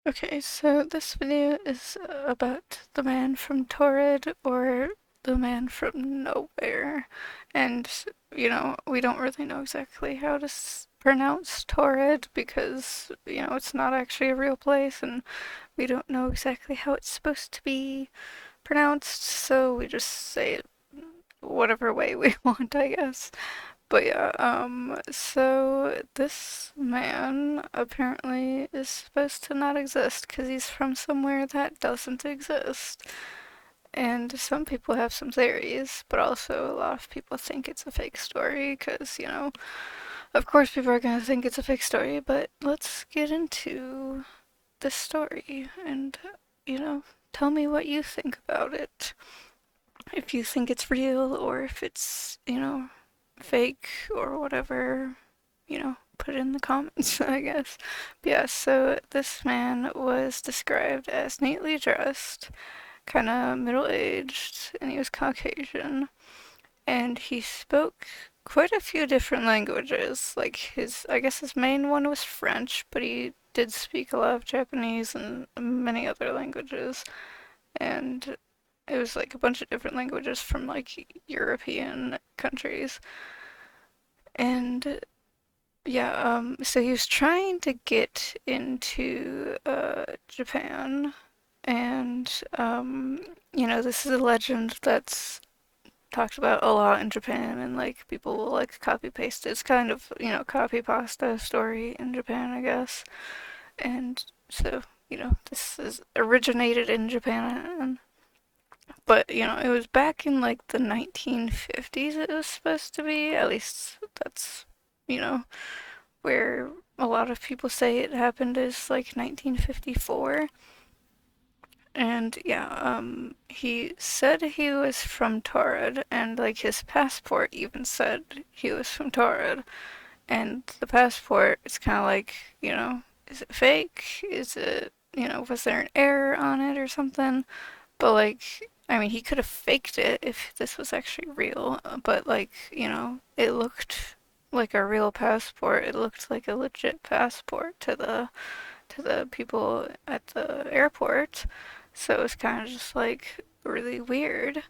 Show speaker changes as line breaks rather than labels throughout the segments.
Okay, so this video is about the man from Taured or the man from nowhere. And, we don't really know exactly how to pronounce Taured because, it's not actually a real place and we don't know exactly how it's supposed to be pronounced, so we just say it whatever way we want, I guess. But yeah, so this man apparently is supposed to not exist because he's from somewhere that doesn't exist. And some people have some theories, but also a lot of people think it's a fake story because, of course people are gonna think it's a fake story, but let's get into the story and, you know, tell me what you think about it. If you think it's real or if it's, fake or whatever, put it in the comments, I guess. But yeah, so this man was described as neatly dressed, kind of middle aged, and he was Caucasian. And he spoke quite a few different languages. Like I guess his main one was French, but he did speak a lot of Japanese and many other languages. And it was like a bunch of different languages from like European countries. And yeah, so he was trying to get into Japan, and this is a legend that's talked about a lot in Japan, and like people will like copy paste it. It's kind of, copy pasta story in Japan, I guess. And so, this is originated in Japan, but it was back in like the 1950s it was supposed to be. At least that's, you know, where a lot of people say it happened is like 1954. And yeah, he said he was from Torrid, and like his passport even said he was from Torrid. And the passport is kind of like, is it fake? Is it, was there an error on it or something? But like, I mean, he could have faked it if this was actually real, but like, it looked like a real passport. It looked like a legit passport to the people at the airport. So it was kind of just like really weird.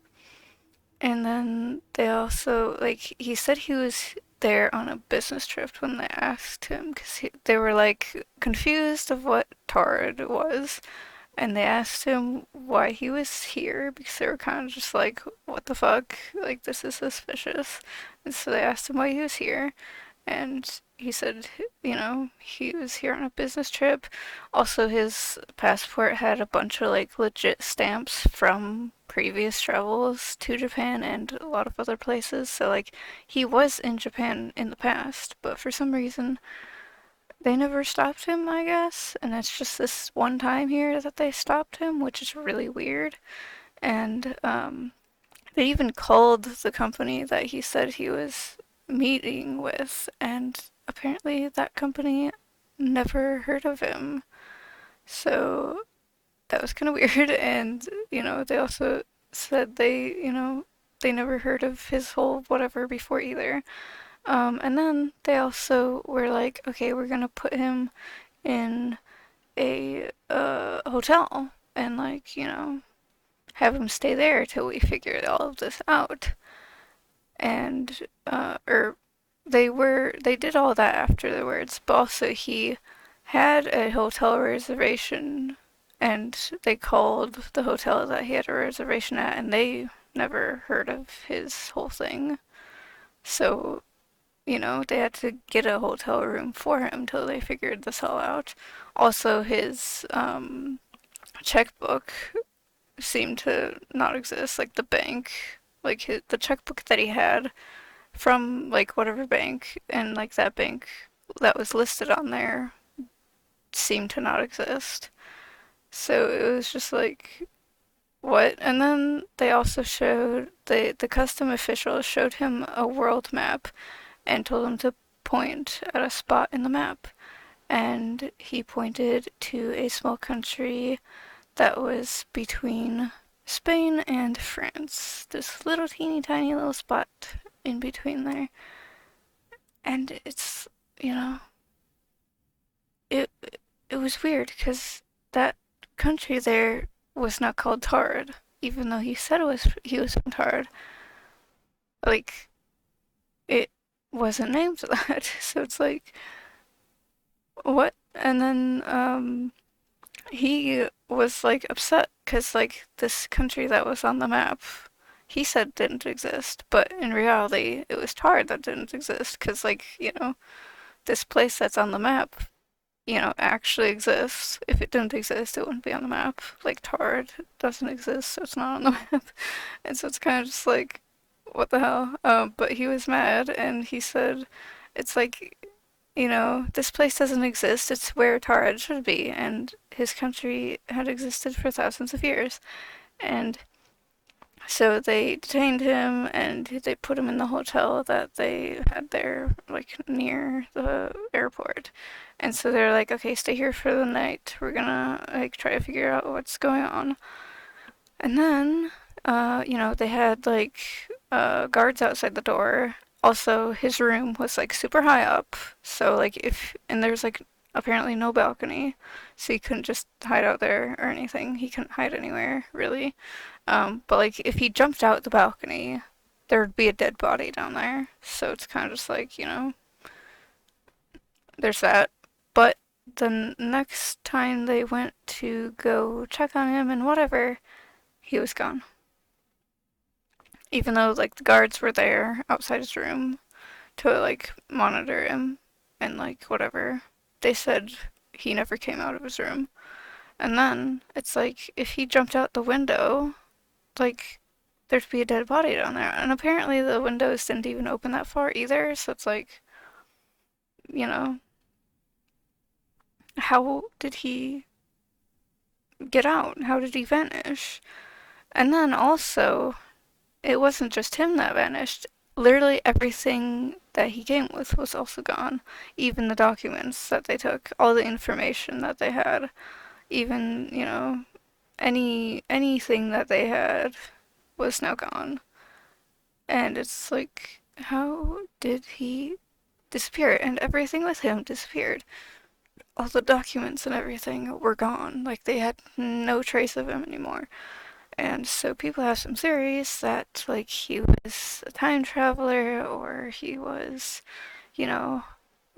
And then they also like he said he was there on a business trip when they asked him because they were like confused of what Tard was, and they asked him why he was here because they were kind of just like, what the fuck? Like, this is suspicious. And so they asked him why he was here, and he said, he was here on a business trip. Also, his passport had a bunch of like legit stamps from previous travels to Japan and a lot of other places. So, like, he was in Japan in the past, but for some reason, they never stopped him, I guess. And it's just this one time here that they stopped him, which is really weird. And they even called the company that he said he was meeting with, and apparently that company never heard of him. So that was kind of weird. And, they also said they never heard of his whole whatever before either. And then they also were like, okay, we're gonna put him in a hotel and like, have him stay there till we figure all of this out. And or they did all that afterwards, but also he had a hotel reservation, and they called the hotel that he had a reservation at, and they never heard of his whole thing. So, they had to get a hotel room for him till they figured this all out. Also, his checkbook seemed to not exist, like the bank, like the checkbook that he had from like whatever bank, and like that bank that was listed on there seemed to not exist. So it was just like, what? And then they also showed the custom official showed him a world map and told him to point at a spot in the map, and he pointed to a small country that was between Spain and France. This little teeny tiny little spot in between there. And it's, you know, it it was weird because that country there was not called Taured, even though he was from Taured. Like it wasn't named that. So it's like what? And then he was like upset because like this country that was on the map he said didn't exist, but in reality it was Taured that didn't exist because like, this place that's on the map, actually exists. If it didn't exist, it wouldn't be on the map. Like Taured doesn't exist, so it's not on the map. And so it's kind of just like, what the hell? But he was mad and he said, it's like, this place doesn't exist. It's where Taured should be. And his country had existed for thousands of years. And so they detained him and they put him in the hotel that they had there, like near the airport. And so they're like, okay, stay here for the night. We're gonna like try to figure out what's going on. And then, they had like guards outside the door. Also, his room was like super high up. So like and there's like apparently no balcony, so he couldn't just hide out there or anything. He couldn't hide anywhere really. But like if he jumped out the balcony, there would be a dead body down there. So it's kind of just like, there's that. But the next time they went to go check on him and whatever, he was gone. Even though like the guards were there outside his room to like monitor him and like whatever, they said he never came out of his room. And then it's like if he jumped out the window, like there'd be a dead body down there. And apparently the windows didn't even open that far either, so it's like, you know, how did he get out? How did he vanish? And then also, it wasn't just him that vanished. Literally everything that he came with was also gone. Even the documents that they took, all the information that they had, even, anything that they had was now gone. And it's like, how did he disappear? And everything with him disappeared. All the documents and everything were gone. Like, they had no trace of him anymore. And so people have some theories that, like, he was a time traveler or he was, you know,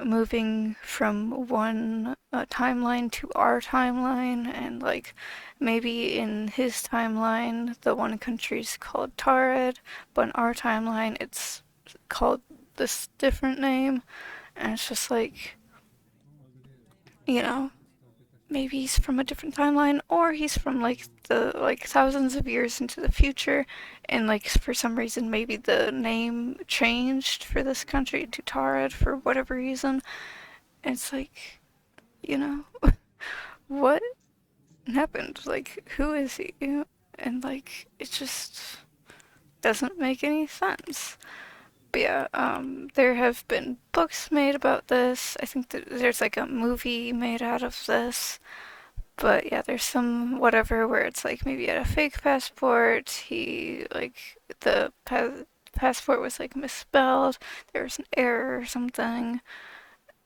moving from one timeline to our timeline, and like maybe in his timeline the one country's called Tarid, but in our timeline it's called this different name, and it's just like, you know, maybe he's from a different timeline or he's from like the like thousands of years into the future, and like for some reason maybe the name changed for this country to Tarid for whatever reason. And it's like, you know, what happened? Like, who is he? And like, it just doesn't make any sense. But yeah, there have been books made about this. I think that there's like a movie made out of this. But yeah, there's some whatever where it's like maybe he had a fake passport. He like the passport was like misspelled. There was an error or something.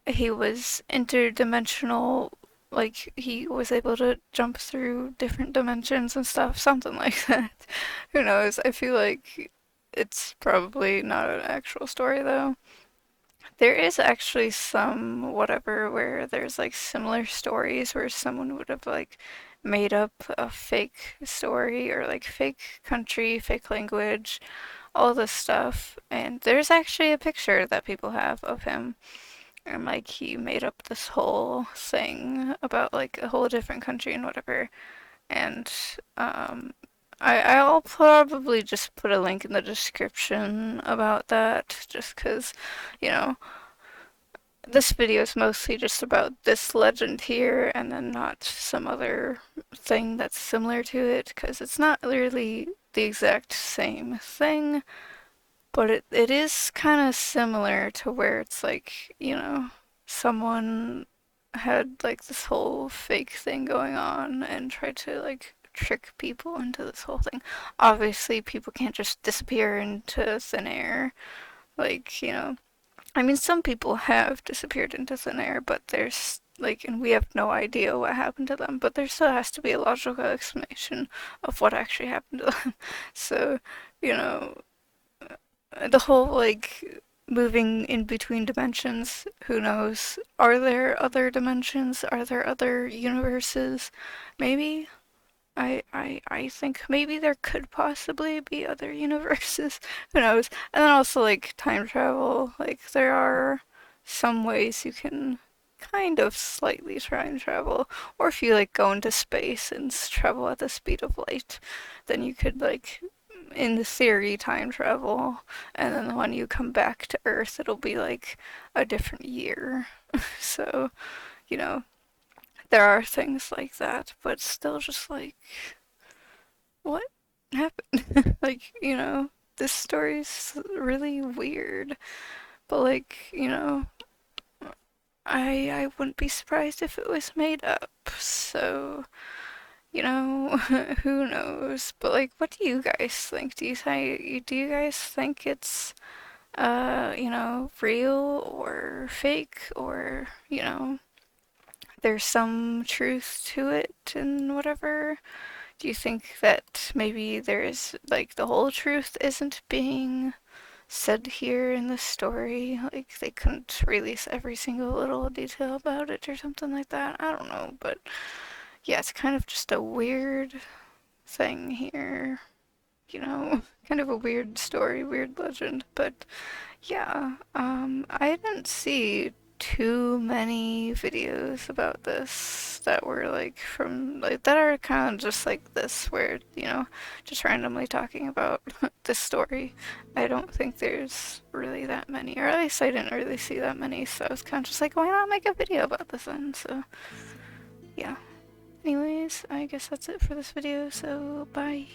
He was interdimensional, like he was able to jump through different dimensions and stuff, something like that. Who knows? I feel like it's probably not an actual story though. There is actually some whatever where there's like similar stories where someone would have like made up a fake story or like fake country, fake language, all this stuff. And there's actually a picture that people have of him, and like he made up this whole thing about like a whole different country and whatever. And um, I'll probably just put a link in the description about that, just because, you know, this video is mostly just about this legend here and then not some other thing that's similar to it, because it's not really the exact same thing. But it is kind of similar to where it's like, someone had like this whole fake thing going on and tried to like trick people into this whole thing. Obviously, people can't just disappear into thin air. Like, I mean, some people have disappeared into thin air, but there's like, and we have no idea what happened to them, but there still has to be a logical explanation of what actually happened to them. So, you know, the whole like moving in between dimensions, who knows? Are there other dimensions? Are there other universes? Maybe. I think maybe there could possibly be other universes. Who knows? And then also like time travel. Like there are some ways you can kind of slightly time travel. Or if you like go into space and travel at the speed of light, then you could like in the theory time travel, and then when you come back to Earth it'll be like a different year. So, you know, there are things like that, but still just like what happened? Like, this story's really weird, but like, I wouldn't be surprised if it was made up. So, who knows? But like, what do you guys think? Do you guys think it's real or fake, or, there's some truth to it and whatever? Do you think that maybe there's like the whole truth isn't being said here in the story? Like they couldn't release every single little detail about it or something like that? I don't know, but yeah, it's kind of just a weird thing here, kind of a weird story, weird legend. But yeah, I didn't see too many videos about this that were like from like that are kind of just like this, where just randomly talking about this story. I don't think there's really that many, or at least I didn't really see that many, so I was kind of just like, why not make a video about this then? So yeah, anyways, I guess that's it for this video, so bye.